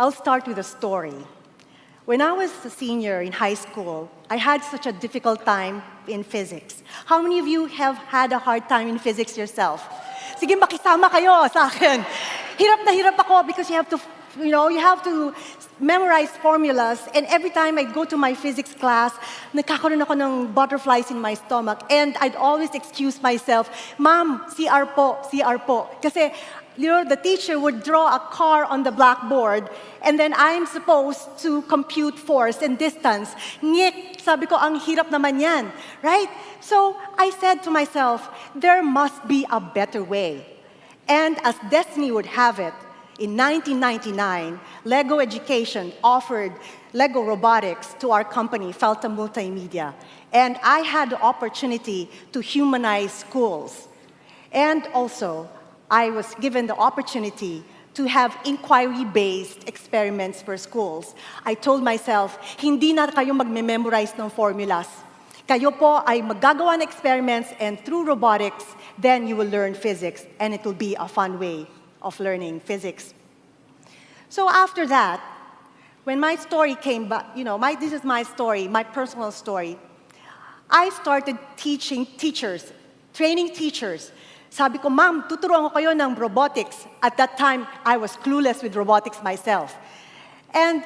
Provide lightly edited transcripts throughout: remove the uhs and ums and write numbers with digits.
I'll start with a story. When I was a senior in high school, I had such a difficult time in physics. How many of you have had a hard time in physics yourself? Sige, makisama kayo sa akin. Hirap na hirap ako because you have to memorize formulas, and every time I'd go to my physics class, nagkakaroon ako ng butterflies in my stomach, and I'd always excuse myself, Ma'am, CR po, CR po. Kasi, the teacher would draw a car on the blackboard, and then I'm supposed to compute force and distance. Ngik, sabi ko, ang hirap naman yan, right? So I said to myself, there must be a better way. And as destiny would have it, in 1999, Lego Education offered Lego Robotics to our company, Felta Multi-Media. And I had the opportunity to humanize schools. And also, I was given the opportunity to have inquiry-based experiments for schools. I told myself, hindi na kayo magme-memorize ng formulas. Kayo po ay maggagawa ng experiments, and through robotics, then you will learn physics, and it will be a fun way of learning physics. So after that, when my story came back, this is my story, my personal story, I started training teachers. Sabi ko, Ma'am, tuturuan ko kayo ng robotics. At that time, I was clueless with robotics myself. And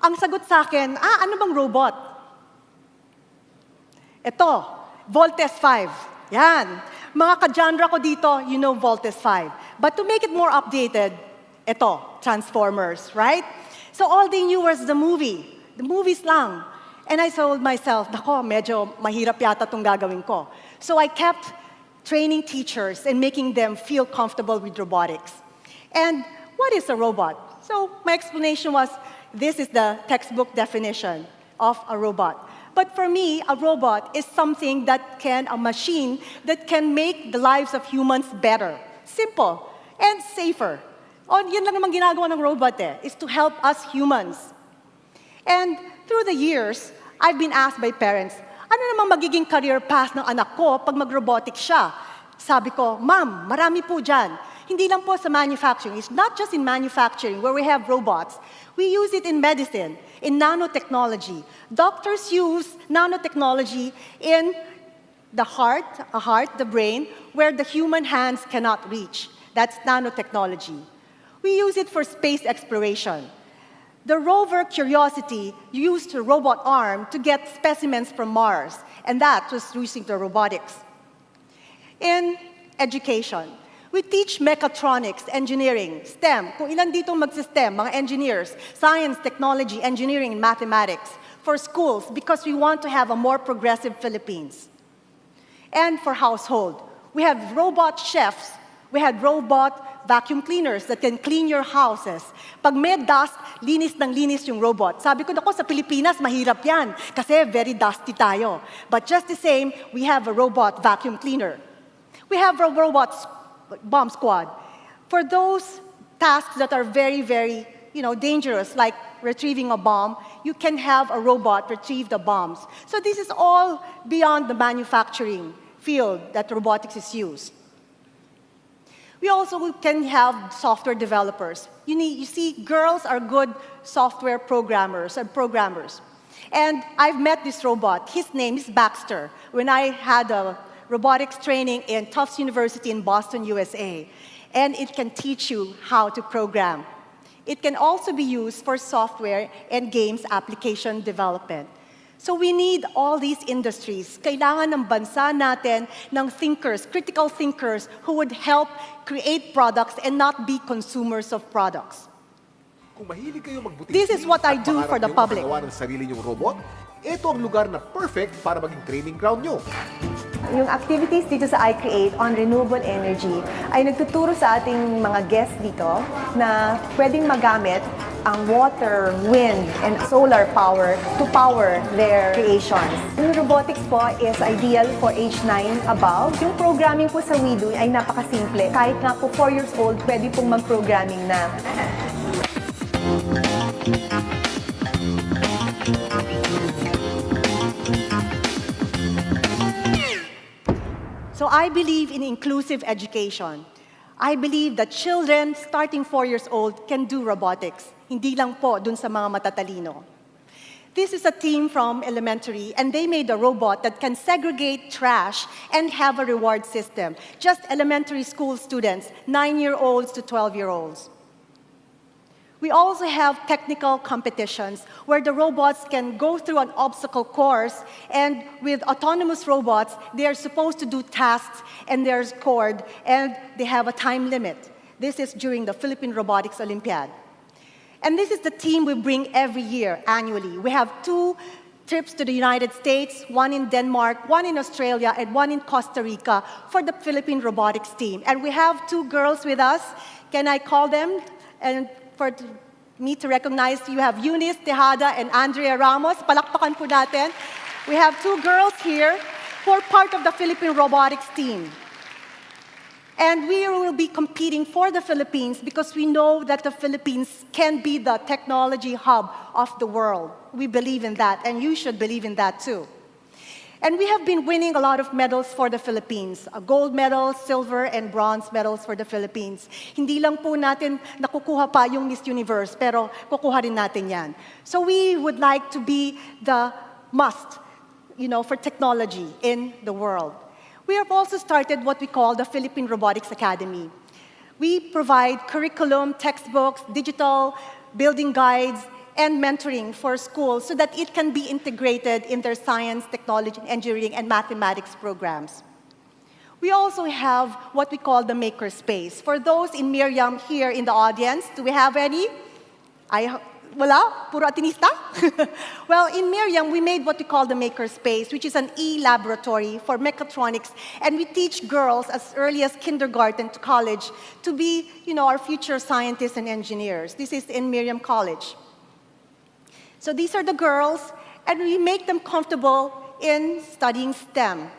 ang sagot sa akin, ano bang robot? Ito, Voltes 5. Yan. Mga ka-genre ko dito, you know Voltes 5. But to make it more updated, ito, Transformers, right? So all they knew was the movie. The movies lang. And I told myself, nako, medyo mahirap yata itong gagawin ko. So I kept training teachers and making them feel comfortable with robotics. And what is a robot? So my explanation was, this is the textbook definition of a robot. But for me, a robot is something a machine that can make the lives of humans better, simple, and safer. Yan lang naman ginagawa ng robot is to help us humans. And through the years, I've been asked by parents, ano namang magiging career path ng anak ko pag mag-robotics siya? Sabi ko, Ma'am, marami po dyan. Hindi lang po sa manufacturing. It's not just in manufacturing where we have robots. We use it in medicine, in nanotechnology. Doctors use nanotechnology in the the brain, where the human hands cannot reach. That's nanotechnology. We use it for space exploration. The rover Curiosity used a robot arm to get specimens from Mars, and that was using the robotics. In education, we teach mechatronics, engineering, STEM. Kung ilan dito mag-STEM, mga engineers, science, technology, engineering, and mathematics, for schools, because we want to have a more progressive Philippines. And for household, we have robot chefs, we had robot vacuum cleaners that can clean your houses. Pag may dust, linis ng linis yung robot. Sabi ko, nako, sa Pilipinas, mahirap yan kasi very dusty tayo. But just the same, we have a robot vacuum cleaner. We have a robot bomb squad. For those tasks that are very, very dangerous, like retrieving a bomb, you can have a robot retrieve the bombs. So this is all beyond the manufacturing field that robotics is used. We also can have software developers. You see, girls are good software programmers. And I've met this robot. His name is Baxter. When I had a robotics training in Tufts University in Boston, USA. And it can teach you how to program. It can also be used for software and games application development. So we need all these industries. Kailangan ng bansa natin ng thinkers, critical thinkers, who would help create products and not be consumers of products. Kung mahilig kayo magbuting This is what I do for the public. Magawa ng sarili niyong robot, ito ang lugar na perfect para maging training ground nyo. Yung activities dito sa iCreate on renewable energy ay nagtuturo sa ating mga guests dito na pwedeng magamit ang water, wind, and solar power to power their creations. Yung robotics po is ideal for age 9 above. Yung programming po sa WeDo ay napakasimple. Kahit nga po 4 years old, pwede pong mag-programming na. So I believe in inclusive education. I believe that children starting 4 years old can do robotics. Hindi lang po dun sa mga matatalino. This is a team from elementary, and they made a robot that can segregate trash and have a reward system. Just elementary school students, 9-year-olds to 12-year-olds. We also have technical competitions where the robots can go through an obstacle course, and with autonomous robots, they are supposed to do tasks, and they're scored, and they have a time limit. This is during the Philippine Robotics Olympiad. And this is the team we bring every year, annually. We have 2 trips to the United States, 1 in Denmark, 1 in Australia, and 1 in Costa Rica for the Philippine Robotics team. And we have 2 girls with us. Can I call them? And for me to recognize, you have Eunice Tejada and Andrea Ramos. Palakpakan po natin. We have 2 girls here who are part of the Philippine Robotics team. And we will be competing for the Philippines because we know that the Philippines can be the technology hub of the world. We believe in that, and you should believe in that too. And we have been winning a lot of medals for the Philippines, gold medals, silver, and bronze medals for the Philippines. Hindi lang po natin nakukuha pa yung Miss Universe, pero kukuha rin natin yan. So we would like to be the must, for technology in the world. We have also started what we call the Philippine Robotics Academy. We provide curriculum, textbooks, digital building guides, and mentoring for schools so that it can be integrated in their science, technology, engineering, and mathematics programs. We also have what we call the makerspace. For those in Miriam here in the audience, do we have any? Wala? Puro atinista? Well, in Miriam, we made what we call the makerspace, which is an e-laboratory for mechatronics, and we teach girls as early as kindergarten to college to be, our future scientists and engineers. This is in Miriam College. So these are the girls, and we make them comfortable in studying STEM.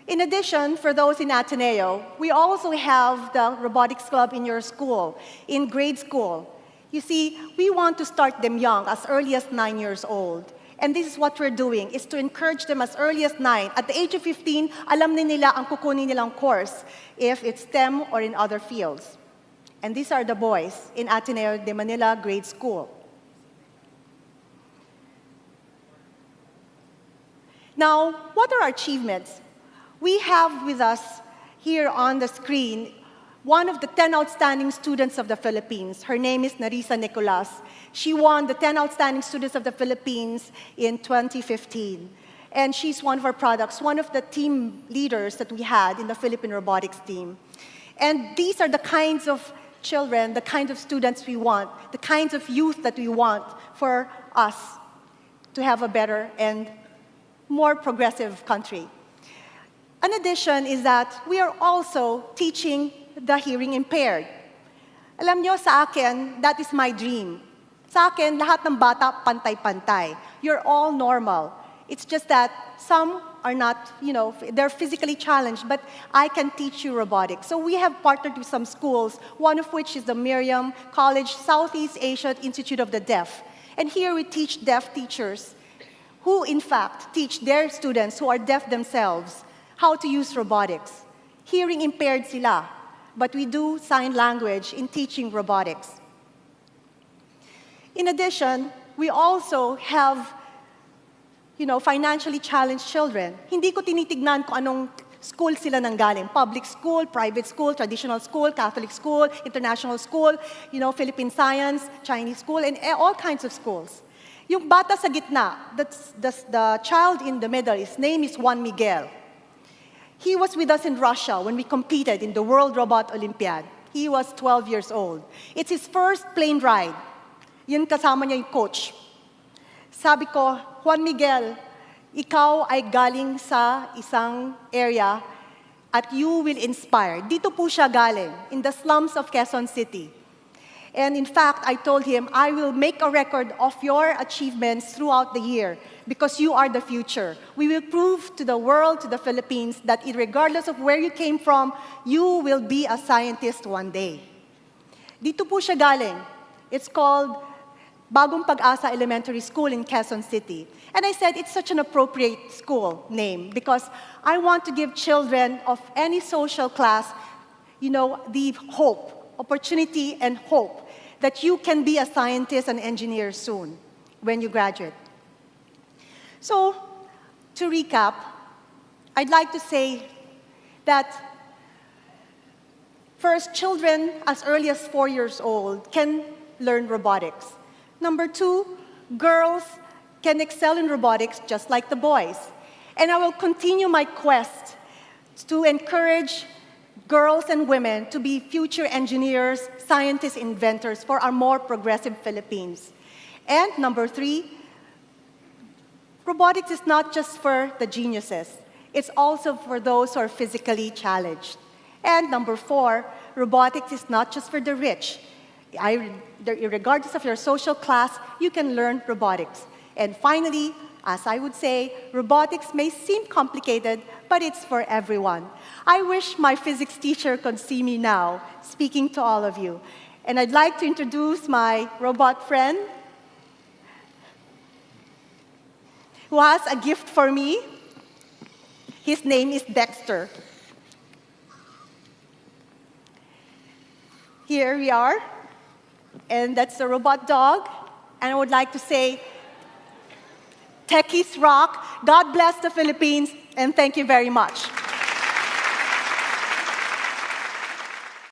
In addition, for those in Ateneo, we also have the robotics club in your school, in grade school. You see, we want to start them young, as early as 9 years old. And this is what we're doing, is to encourage them as early as 9. At the age of 15, alam na nila ang kukunin nilang course, if it's STEM or in other fields. And these are the boys in Ateneo de Manila grade school. Now, what are our achievements? We have with us here on the screen one of the 10 outstanding students of the Philippines. Her name is Narisa Nicolas. She won the 10 outstanding students of the Philippines in 2015. And she's one of our products, one of the team leaders that we had in the Philippine Robotics team. And these are the kinds of children, the kinds of students we want, the kinds of youth that we want for us to have a better and more progressive country. An addition is that we are also teaching the hearing impaired. Alam nyo, sa akin, that is my dream. Sa akin, lahat ng bata pantay-pantay. You're all normal. It's just that some are not, they're physically challenged, but I can teach you robotics. So we have partnered with some schools, one of which is the Miriam College Southeast Asia Institute of the Deaf. And here we teach deaf teachers who, in fact, teach their students who are deaf themselves how to use robotics. Hearing impaired sila, but we do sign language in teaching robotics. In addition, we also have, financially challenged children. Hindi ko tinitignan kung anong school sila nanggaling. Public school, private school, traditional school, Catholic school, international school, Philippine science, Chinese school, and all kinds of schools. Yung bata sa gitna, the child in the middle, his name is Juan Miguel. He was with us in Russia when we competed in the World Robot Olympiad. He was 12 years old. It's his first plane ride. Yun kasama niya yung coach. Sabi ko, Juan Miguel, ikaw ay galing sa isang area at you will inspire. Dito po siya galing, in the slums of Quezon City. And in fact, I told him, I will make a record of your achievements throughout the year because you are the future. We will prove to the world, to the Philippines, that regardless of where you came from, you will be a scientist one day. Dito po siya galing. It's called Bagong Pag-asa Elementary School in Quezon City. And I said, it's such an appropriate school name because I want to give children of any social class, the hope, opportunity and hope that you can be a scientist and engineer soon when you graduate. So, to recap, I'd like to say that first, children as early as 4 years old can learn robotics. Number two, girls can excel in robotics just like the boys. And I will continue my quest to encourage girls and women to be future engineers, scientists, inventors for our more progressive Philippines. And number three, robotics is not just for the geniuses. It's also for those who are physically challenged. And number four, robotics is not just for the rich. Regardless of your social class, you can learn robotics. And finally, as I would say, robotics may seem complicated, but it's for everyone. I wish my physics teacher could see me now, speaking to all of you. And I'd like to introduce my robot friend, who has a gift for me. His name is Dexter. Here we are, and that's the robot dog. And I would like to say, techies rock, God bless the Philippines, and thank you very much.